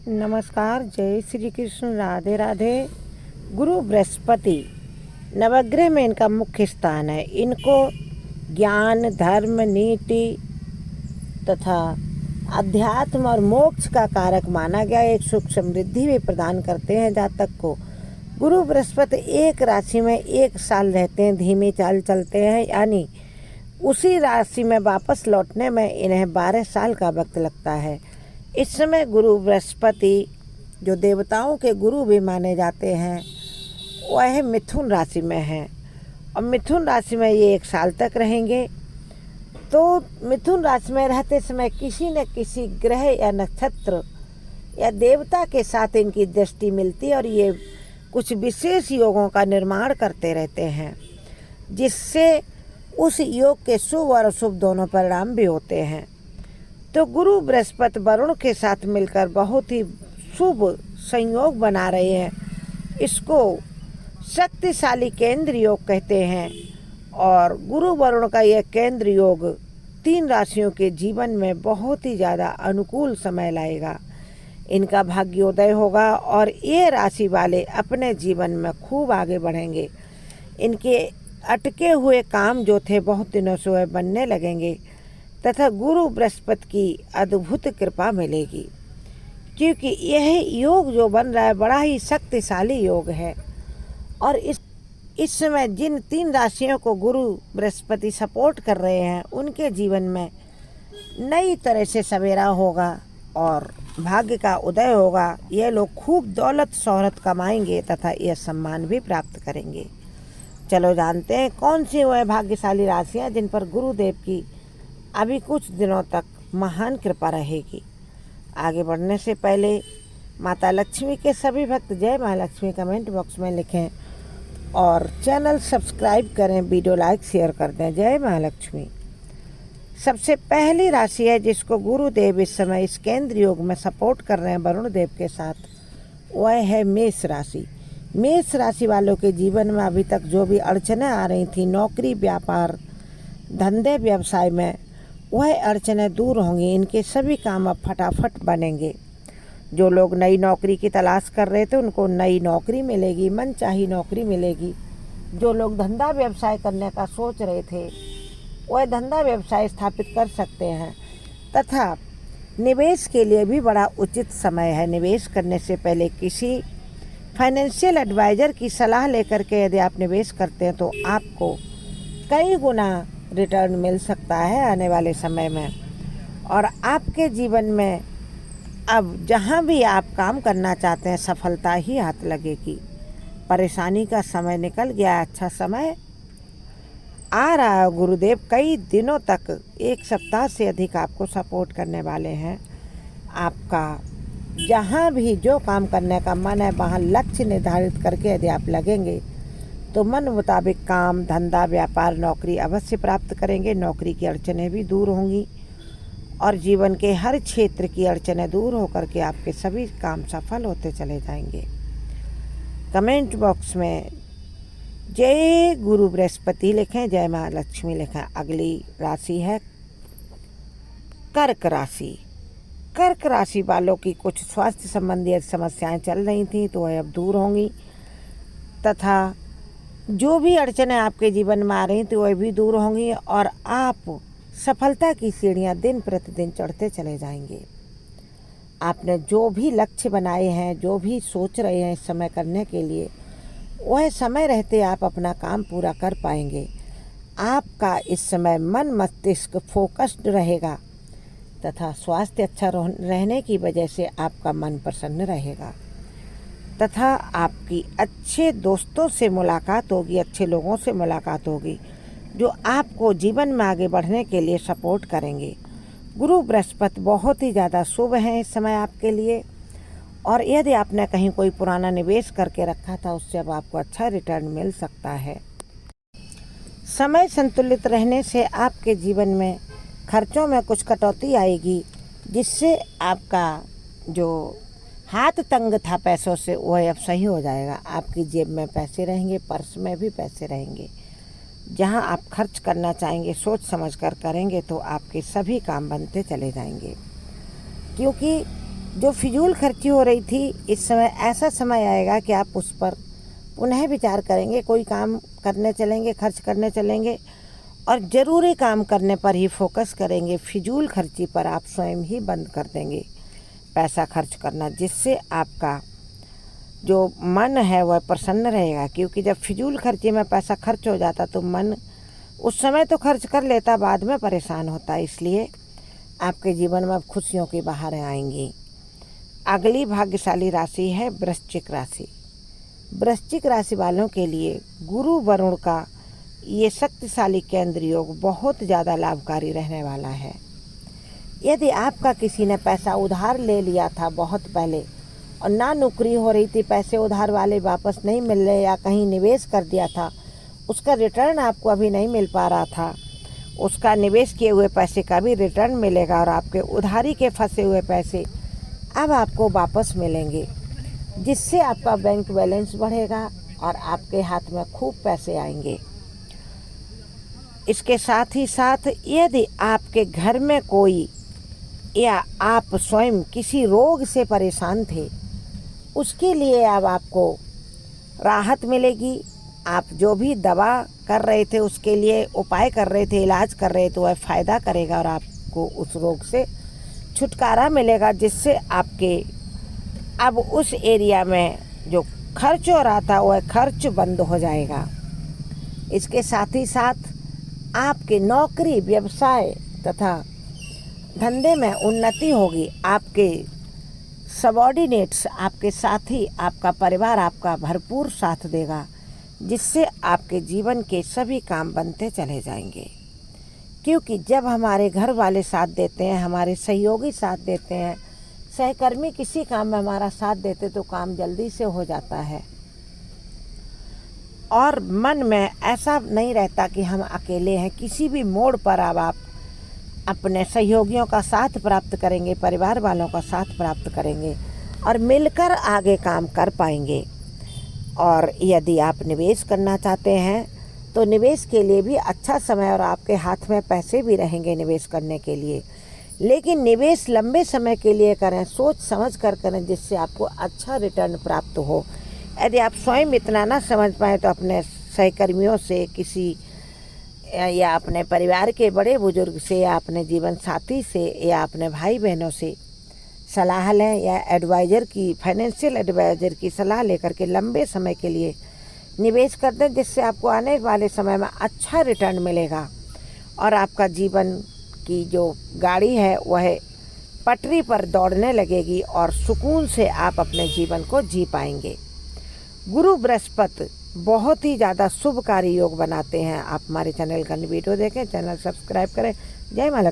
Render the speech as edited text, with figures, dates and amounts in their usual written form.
नमस्कार, जय श्री कृष्ण, राधे राधे। गुरु बृहस्पति नवग्रह में इनका मुख्य स्थान है। इनको ज्ञान, धर्म, नीति तथा अध्यात्म और मोक्ष का कारक माना गया। एक सुख समृद्धि भी प्रदान करते हैं। जातक को गुरु बृहस्पति एक राशि में एक साल रहते हैं, धीमी चाल चलते हैं, यानी उसी राशि में वापस लौटने में इन्हें 12 साल का वक्त लगता है। इस समय गुरु बृहस्पति जो देवताओं के गुरु भी माने जाते हैं वह मिथुन राशि में हैं और मिथुन राशि में ये 1 साल तक रहेंगे। तो मिथुन राशि में रहते समय किसी न किसी ग्रह या नक्षत्र या देवता के साथ इनकी दृष्टि मिलती है और ये कुछ विशेष योगों का निर्माण करते रहते हैं, जिससे उस योग के शुभ और अशुभ दोनों परिणाम भी होते हैं। तो गुरु बृहस्पति वरुण के साथ मिलकर बहुत ही शुभ संयोग बना रहे हैं। इसको शक्तिशाली केंद्र योग कहते हैं और गुरु वरुण का यह केंद्र योग 3 राशियों के जीवन में बहुत ही ज़्यादा अनुकूल समय लाएगा। इनका भाग्योदय होगा और ये राशि वाले अपने जीवन में खूब आगे बढ़ेंगे। इनके अटके हुए काम जो थे बहुत दिनों से वह बनने लगेंगे तथा गुरु बृहस्पति की अद्भुत कृपा मिलेगी, क्योंकि यह योग जो बन रहा है बड़ा ही शक्तिशाली योग है। और इस समय जिन 3 राशियों को गुरु बृहस्पति सपोर्ट कर रहे हैं उनके जीवन में नई तरह से सवेरा होगा और भाग्य का उदय होगा। यह लोग खूब दौलत शोहरत कमाएंगे तथा यह सम्मान भी प्राप्त करेंगे। चलो जानते हैं कौन सी वह भाग्यशाली राशियाँ जिन पर गुरुदेव की अभी कुछ दिनों तक महान कृपा रहेगी। आगे बढ़ने से पहले माता लक्ष्मी के सभी भक्त जय महालक्ष्मी कमेंट बॉक्स में लिखें और चैनल सब्सक्राइब करें, वीडियो लाइक शेयर कर दें। जय महालक्ष्मी। सबसे पहली राशि है जिसको गुरुदेव इस समय इस केंद्र योग में सपोर्ट कर रहे हैं वरुण देव के साथ, वह है मेष राशि। मेष राशि वालों के जीवन में अभी तक जो भी अड़चनें आ रही थी नौकरी, व्यापार, धंधे, व्यवसाय में, वह अड़चनें दूर होंगी। इनके सभी काम अब फटाफट बनेंगे। जो लोग नई नौकरी की तलाश कर रहे थे उनको नई नौकरी मिलेगी, मनचाही नौकरी मिलेगी। जो लोग धंधा व्यवसाय करने का सोच रहे थे वह धंधा व्यवसाय स्थापित कर सकते हैं तथा निवेश के लिए भी बड़ा उचित समय है। निवेश करने से पहले किसी फाइनेंशियल एडवाइज़र की सलाह लेकर के यदि आप निवेश करते हैं तो आपको कई गुना रिटर्न मिल सकता है आने वाले समय में। और आपके जीवन में अब जहाँ भी आप काम करना चाहते हैं सफलता ही हाथ लगेगी। परेशानी का समय निकल गया, अच्छा समय आ रहा है। गुरुदेव कई दिनों तक 1 सप्ताह से अधिक आपको सपोर्ट करने वाले हैं। आपका जहाँ भी जो काम करने का मन है वहाँ लक्ष्य निर्धारित करके यदि आप लगेंगे तो मन मुताबिक काम, धंधा, व्यापार, नौकरी अवश्य प्राप्त करेंगे। नौकरी की अड़चनें भी दूर होंगी और जीवन के हर क्षेत्र की अड़चनें दूर होकर के आपके सभी काम सफल होते चले जाएंगे। कमेंट बॉक्स में जय गुरु बृहस्पति लिखें, जय महालक्ष्मी लिखें। अगली राशि है कर्क राशि। कर्क राशि वालों की कुछ स्वास्थ्य संबंधी समस्याएं चल रही थी तो वह अब दूर होंगी तथा जो भी अड़चनें आपके जीवन में आ रही थी वह भी दूर होंगी और आप सफलता की सीढ़ियां दिन प्रतिदिन चढ़ते चले जाएंगे। आपने जो भी लक्ष्य बनाए हैं, जो भी सोच रहे हैं इस समय करने के लिए, वह समय रहते आप अपना काम पूरा कर पाएंगे। आपका इस समय मन मस्तिष्क फोकस्ड रहेगा तथा स्वास्थ्य अच्छा रहने की वजह से आपका मन प्रसन्न रहेगा तथा आपकी अच्छे दोस्तों से मुलाकात होगी, अच्छे लोगों से मुलाकात होगी जो आपको जीवन में आगे बढ़ने के लिए सपोर्ट करेंगे। गुरु बृहस्पति बहुत ही ज़्यादा शुभ हैं इस समय आपके लिए और यदि आपने कहीं कोई पुराना निवेश करके रखा था उससे अब आपको अच्छा रिटर्न मिल सकता है। समय संतुलित रहने से आपके जीवन में खर्चों में कुछ कटौती आएगी, जिससे आपका जो हाथ तंग था पैसों से वह अब सही हो जाएगा। आपकी जेब में पैसे रहेंगे, पर्स में भी पैसे रहेंगे। जहां आप खर्च करना चाहेंगे सोच समझ कर करेंगे तो आपके सभी काम बनते चले जाएंगे, क्योंकि जो फिजूल खर्ची हो रही थी, इस समय ऐसा समय आएगा कि आप उस पर पुनः विचार करेंगे, कोई काम करने चलेंगे, खर्च करने चलेंगे और ज़रूरी काम करने पर ही फोकस करेंगे। फिजूल खर्ची पर आप स्वयं ही बंद कर देंगे पैसा खर्च करना, जिससे आपका जो मन है वह प्रसन्न रहेगा। क्योंकि जब फिजूल खर्ची में पैसा खर्च हो जाता तो मन उस समय तो खर्च कर लेता, बाद में परेशान होता। इसलिए आपके जीवन में अब खुशियों की बहारें आएंगी। अगली भाग्यशाली राशि है वृश्चिक राशि। वृश्चिक राशि वालों के लिए गुरु वरुण का ये शक्तिशाली केंद्र योग बहुत ज़्यादा लाभकारी रहने वाला है। यदि आपका किसी ने पैसा उधार ले लिया था बहुत पहले और ना नौकरी हो रही थी, पैसे उधार वाले वापस नहीं मिल रहे, या कहीं निवेश कर दिया था, उसका रिटर्न आपको अभी नहीं मिल पा रहा था, उसका निवेश किए हुए पैसे का भी रिटर्न मिलेगा और आपके उधारी के फंसे हुए पैसे अब आपको वापस मिलेंगे, जिससे आपका बैंक बैलेंस बढ़ेगा और आपके हाथ में खूब पैसे आएंगे। इसके साथ ही साथ यदि आपके घर में कोई या आप स्वयं किसी रोग से परेशान थे, उसके लिए अब आपको राहत मिलेगी। आप जो भी दवा कर रहे थे, उसके लिए उपाय कर रहे थे, इलाज कर रहे थे, वह फ़ायदा करेगा और आपको उस रोग से छुटकारा मिलेगा, जिससे आपके अब उस एरिया में जो खर्च हो रहा था वह खर्च बंद हो जाएगा। इसके साथ ही साथ आपके नौकरी, व्यवसाय तथा धंधे में उन्नति होगी। आपके सबॉर्डिनेट्स, आपके साथी, आपका परिवार आपका भरपूर साथ देगा, जिससे आपके जीवन के सभी काम बनते चले जाएंगे। क्योंकि जब हमारे घर वाले साथ देते हैं, हमारे सहयोगी साथ देते हैं, सहकर्मी किसी काम में हमारा साथ देते तो काम जल्दी से हो जाता है और मन में ऐसा नहीं रहता कि हम अकेले हैं। किसी भी मोड़ पर अब आप अपने सहयोगियों का साथ प्राप्त करेंगे, परिवार वालों का साथ प्राप्त करेंगे और मिलकर आगे काम कर पाएंगे। और यदि आप निवेश करना चाहते हैं तो निवेश के लिए भी अच्छा समय और आपके हाथ में पैसे भी रहेंगे निवेश करने के लिए। लेकिन निवेश लंबे समय के लिए करें, सोच समझ कर करें, जिससे आपको अच्छा रिटर्न प्राप्त हो। यदि आप स्वयं इतना ना समझ पाएँ तो अपने सहकर्मियों से, किसी या अपने परिवार के बड़े बुजुर्ग से, या अपने जीवन साथी से, या अपने भाई बहनों से सलाह लें, या एडवाइज़र की, फाइनेंशियल एडवाइज़र की सलाह लेकर के लंबे समय के लिए निवेश कर दें, जिससे आपको आने वाले समय में अच्छा रिटर्न मिलेगा और आपका जीवन की जो गाड़ी है वह पटरी पर दौड़ने लगेगी और सुकून से आप अपने जीवन को जी पाएंगे। गुरु बृहस्पति बहुत ही ज़्यादा शुभकारी योग बनाते हैं। आप हमारे चैनल का वीडियो देखें, चैनल सब्सक्राइब करें। जय माता।